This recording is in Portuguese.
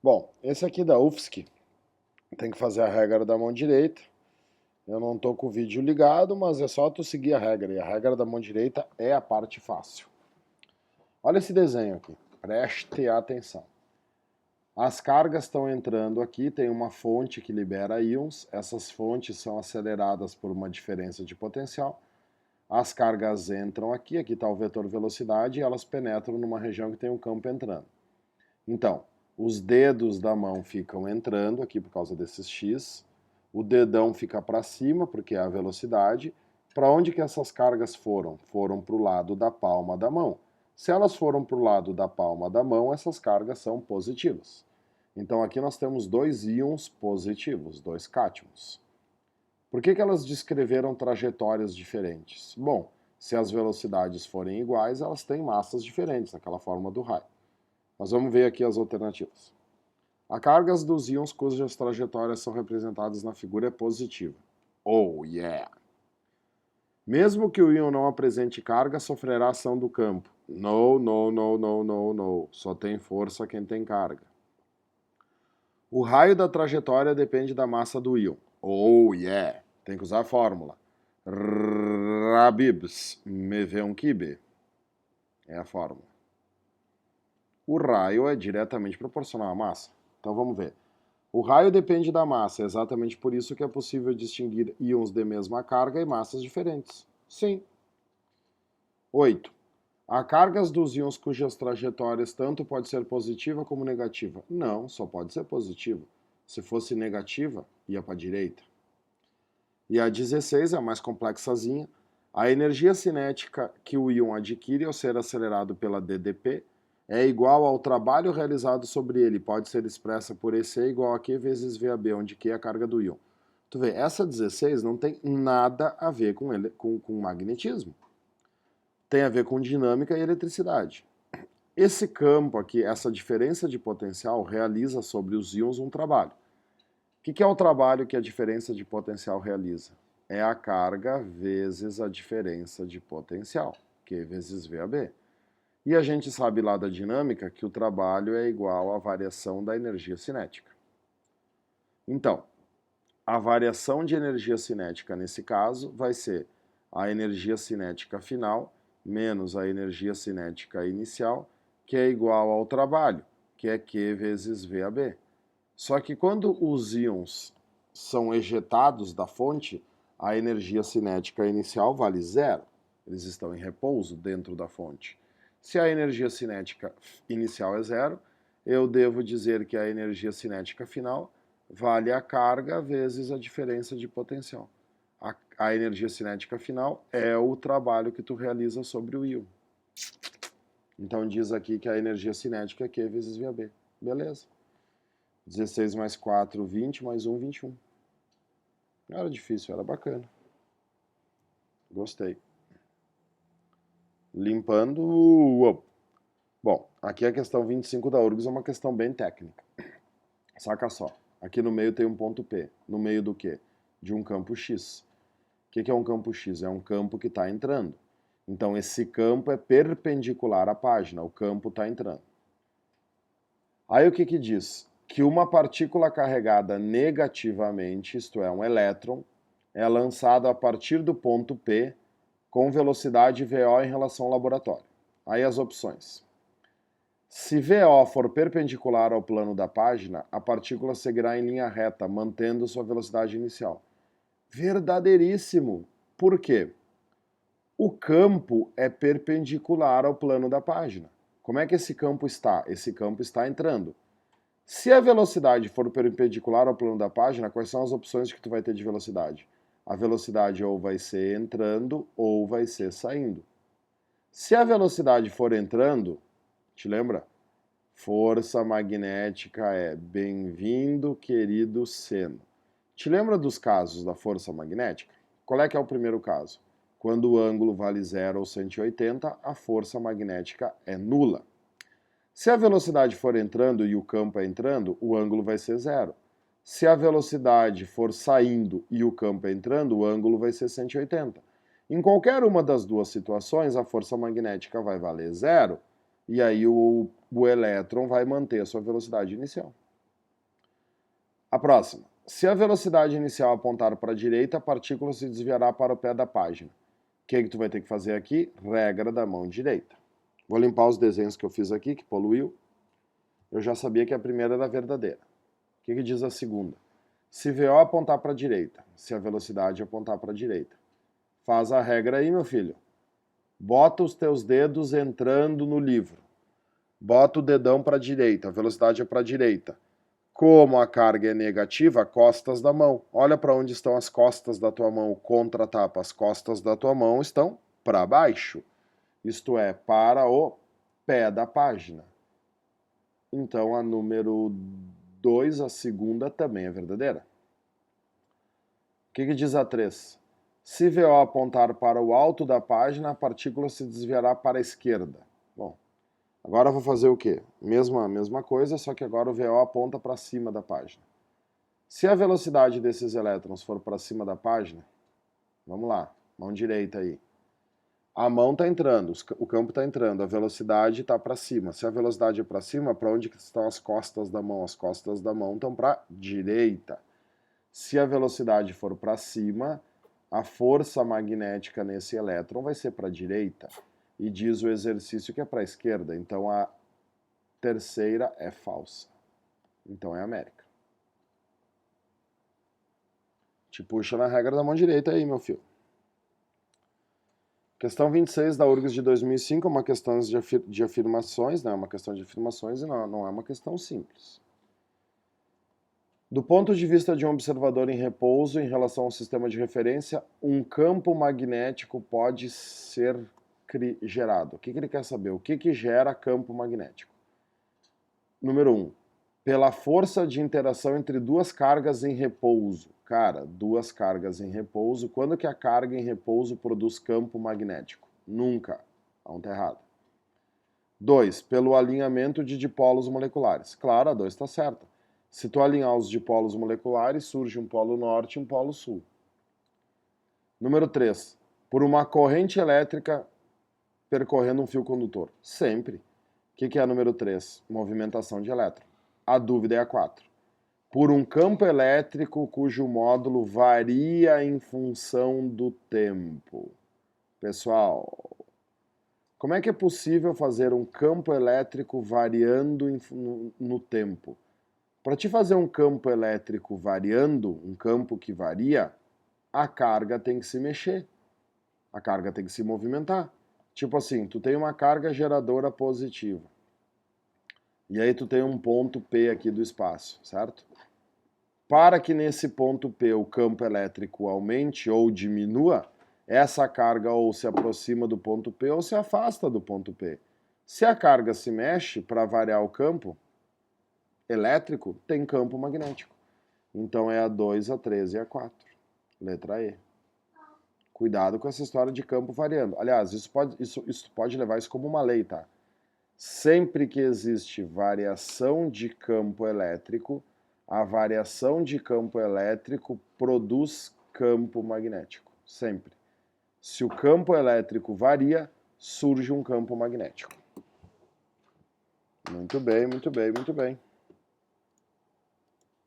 Bom, esse aqui da UFSC tem que fazer a regra da mão direita. Eu não estou com o vídeo ligado, mas é só tu seguir a regra. E a regra da mão direita é a parte fácil. Olha esse desenho aqui, preste atenção. As cargas estão entrando aqui, tem uma fonte que libera íons, essas fontes são aceleradas por uma diferença de potencial. As cargas entram aqui está o vetor velocidade, e elas penetram numa região que tem um campo entrando. Então, os dedos da mão ficam entrando aqui por causa desses X, o dedão fica para cima, porque é a velocidade. Para onde que essas cargas foram? Foram para o lado da palma da mão. Se elas foram para o lado da palma da mão, essas cargas são positivas. Então aqui nós temos dois íons positivos, dois cátions. Por que elas descreveram trajetórias diferentes? Bom, se as velocidades forem iguais, elas têm massas diferentes, naquela forma do raio. Mas vamos ver aqui as alternativas. A carga dos íons cujas trajetórias são representadas na figura é positiva. Oh, yeah! Mesmo que o íon não apresente carga, sofrerá ação do campo. No, no, no, no, no, no. Só tem força quem tem carga. O raio da trajetória depende da massa do íon. Oh, yeah! Tem que usar a fórmula. Rabibs MV1Kb. É a fórmula. O raio é diretamente proporcional à massa. Então vamos ver. O raio depende da massa, é exatamente por isso que é possível distinguir íons de mesma carga e massas diferentes. Sim. 8. Há cargas dos íons cujas trajetórias tanto pode ser positiva como negativa. Não, só pode ser positiva. Se fosse negativa, ia para a direita. E a 16 é a mais complexazinha. A energia cinética que o íon adquire ao ser acelerado pela DDP é igual ao trabalho realizado sobre ele. Pode ser expressa por EC igual a Q vezes VAB, onde Q é a carga do íon. Tu vê, essa 16 não tem nada a ver com magnetismo. Tem a ver com dinâmica e eletricidade. Esse campo aqui, essa diferença de potencial, realiza sobre os íons um trabalho. O que é o trabalho que a diferença de potencial realiza? É a carga vezes a diferença de potencial, Q vezes VAB. E a gente sabe lá da dinâmica que o trabalho é igual à variação da energia cinética. Então, a variação de energia cinética nesse caso vai ser a energia cinética final menos a energia cinética inicial, que é igual ao trabalho, que é Q vezes VAB. Só que quando os íons são ejetados da fonte, a energia cinética inicial vale zero. Eles estão em repouso dentro da fonte. Se a energia cinética inicial é zero, eu devo dizer que a energia cinética final vale a carga vezes a diferença de potencial. A energia cinética final é o trabalho que tu realiza sobre o íon. Então diz aqui que a energia cinética é Q vezes VAB. Beleza. 16 mais 4, 20, mais 1, 21. Não era difícil, era bacana. Gostei. Limpando. Bom, aqui a questão 25 da URGS é uma questão bem técnica. Saca só. Aqui no meio tem um ponto P. No meio do quê? De um campo X. O que é um campo X? É um campo que está entrando. Então esse campo é perpendicular à página. O campo está entrando. Aí o que diz? Que uma partícula carregada negativamente, isto é, um elétron, é lançado a partir do ponto P com velocidade VO em relação ao laboratório. Aí as opções. Se VO for perpendicular ao plano da página, a partícula seguirá em linha reta, mantendo sua velocidade inicial. Verdadeiríssimo! Por quê? O campo é perpendicular ao plano da página. Como é que esse campo está? Esse campo está entrando. Se a velocidade for perpendicular ao plano da página, quais são as opções que tu vai ter de velocidade? A velocidade ou vai ser entrando ou vai ser saindo. Se a velocidade for entrando, te lembra? Força magnética é bem-vindo, querido seno. Te lembra dos casos da força magnética? Qual é que é o primeiro caso? Quando o ângulo vale 0 ou 180, a força magnética é nula. Se a velocidade for entrando e o campo é entrando, o ângulo vai ser 0. Se a velocidade for saindo e o campo é entrando, o ângulo vai ser 180. Em qualquer uma das duas situações, a força magnética vai valer 0, e aí o elétron vai manter a sua velocidade inicial. A próxima. Se a velocidade inicial apontar para a direita, a partícula se desviará para o pé da página. O que tu vai ter que fazer aqui? Regra da mão direita. Vou limpar os desenhos que eu fiz aqui, que poluiu. Eu já sabia que a primeira era verdadeira. O que diz a segunda? Se VO apontar para a direita, se a velocidade apontar para a direita. Faz a regra aí, meu filho. Bota os teus dedos entrando no livro. Bota o dedão para a direita, a velocidade é para a direita. Como a carga é negativa, costas da mão. Olha para onde estão as costas da tua mão, contra a tapa. As costas da tua mão estão para baixo. Isto é, para o pé da página. Então a número 2, a segunda, também é verdadeira. O que diz a 3? Se VO apontar para o alto da página, a partícula se desviará para a esquerda. Bom, agora eu vou fazer o quê? Mesma coisa, só que agora o VO aponta para cima da página. Se a velocidade desses elétrons for para cima da página, vamos lá, mão direita aí. A mão está entrando, o campo está entrando, a velocidade está para cima. Se a velocidade é para cima, para onde estão as costas da mão? As costas da mão estão para a direita. Se a velocidade for para cima, a força magnética nesse elétron vai ser para a direita. E diz o exercício que é para a esquerda. Então a terceira é falsa. Então é América. Te puxa na regra da mão direita aí, meu filho. Questão 26 da URGS de 2005 é uma questão de afirmações, né? Uma questão de afirmações e não é uma questão simples. Do ponto de vista de um observador em repouso em relação ao sistema de referência, um campo magnético pode ser gerado. O que ele quer saber? O que gera campo magnético? Número 1. Pela força de interação entre duas cargas em repouso. Cara, duas cargas em repouso. Quando que a carga em repouso produz campo magnético? Nunca. Não, tá errado. 2. Pelo alinhamento de dipolos moleculares. Claro, a 2 está certa. Se tu alinhar os dipolos moleculares, surge um polo norte e um polo sul. Número 3. Por uma corrente elétrica percorrendo um fio condutor. Sempre. O que é número 3? Movimentação de elétron. A dúvida é a 4. Por um campo elétrico cujo módulo varia em função do tempo. Pessoal, como é que é possível fazer um campo elétrico variando no tempo? Para te fazer um campo elétrico variando, um campo que varia, a carga tem que se mexer. A carga tem que se movimentar. Tipo assim, tu tem uma carga geradora positiva. E aí tu tem um ponto P aqui do espaço, certo? Para que nesse ponto P o campo elétrico aumente ou diminua, essa carga ou se aproxima do ponto P ou se afasta do ponto P. Se a carga se mexe, para variar o campo elétrico, tem campo magnético. Então é a 2, a 3 e a 4. Letra E. Cuidado com essa história de campo variando. Aliás, isso pode levar isso como uma lei, tá? Sempre que existe variação de campo elétrico, a variação de campo elétrico produz campo magnético. Sempre. Se o campo elétrico varia, surge um campo magnético. Muito bem, muito bem, muito bem.